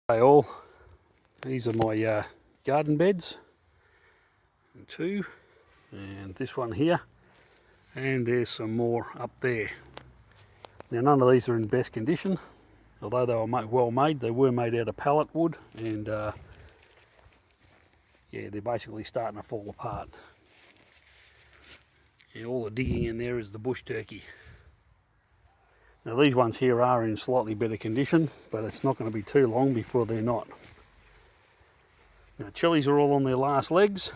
Hey all, these are my garden beds, two, and this one here, and there's some more up there. Now none of these are in best condition, although they were well made. They were made out of pallet wood, and yeah, they're basically starting to fall apart. Yeah, all the digging in there is the bush turkey. Now these ones here are in slightly better condition, but it's not going to be too long before they're not. Now chilies are all on their last legs,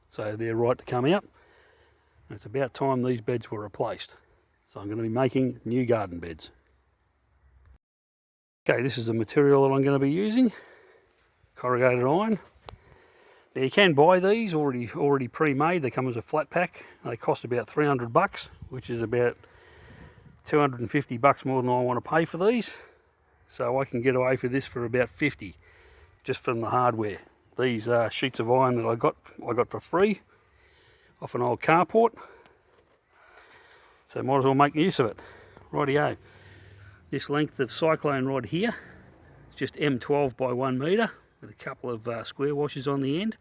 so they're right to come out. It's about time these beds were replaced. So I'm going to be making new garden beds. Okay, this is the material that I'm going to be using. Corrugated iron. Now you can buy these already pre-made. They come as a flat pack. They cost about $300, which is about $250 more than I want to pay for these. So I can get away for this for about $50, just from the hardware. These sheets of iron that I got for free off an old carport. So might as well make use of it. Rightio. This length of cyclone rod here, it's just M12 by 1 metre with a couple of square washers on the end.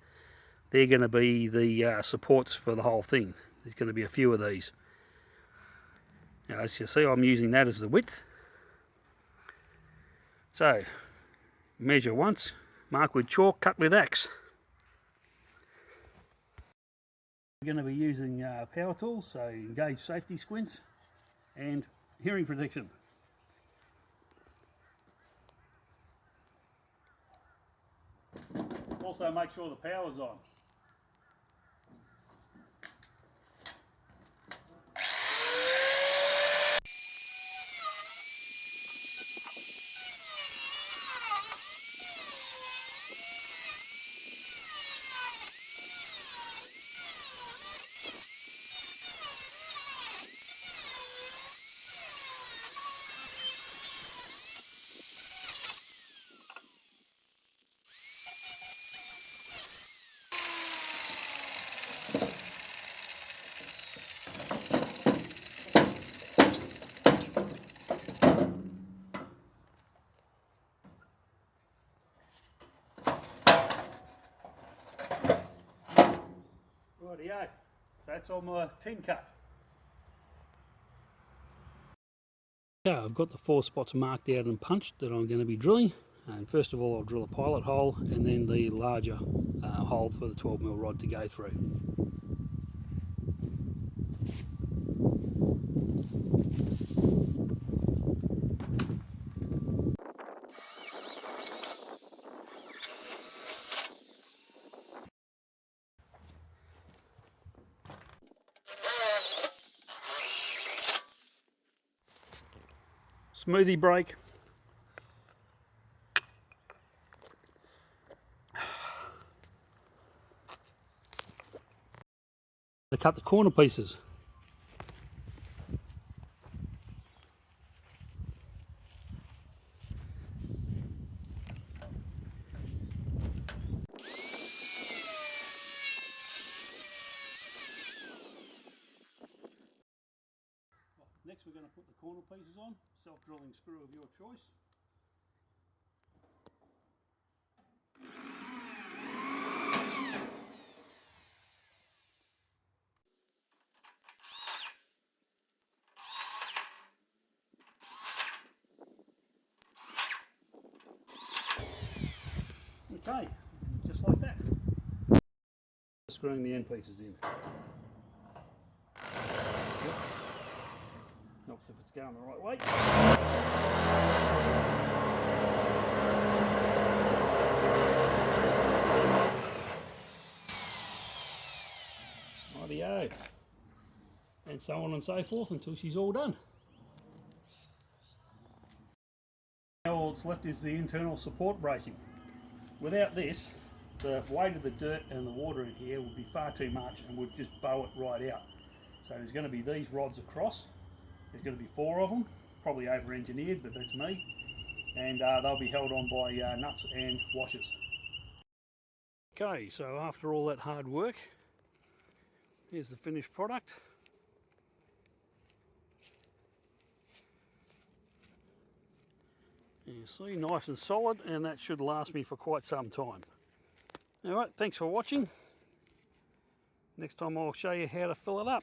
They're going to be the supports for the whole thing. There's going to be a few of these. Now, as you see, I'm using that as the width. So, measure once, mark with chalk, cut with axe. We're going to be using power tools, so engage safety squints and hearing protection. Also make sure the power's on. Rightio, that's all my tin cut. Okay, I've got the 4 spots marked out and punched that I'm going to be drilling. And first of all, I'll drill a pilot hole and then the larger hole for the 12mm rod to go through. Smoothie break. To cut the corner pieces. Next we're going to put the corner pieces on, self-drilling screw of your choice. Okay, just like that. Screwing the end pieces in. Yep. Helps if it's going the right way. Rightio. And so on and so forth until she's all done. Now all that's left is the internal support bracing. Without this, the weight of the dirt and the water in here would be far too much and would just bow it right out. So there's going to be these rods across. There's going to be 4 of them, probably over-engineered, but that's me. And they'll be held on by nuts and washers. Okay, so after all that hard work, here's the finished product. You see, nice and solid, and that should last me for quite some time. Alright, thanks for watching. Next time I'll show you how to fill it up.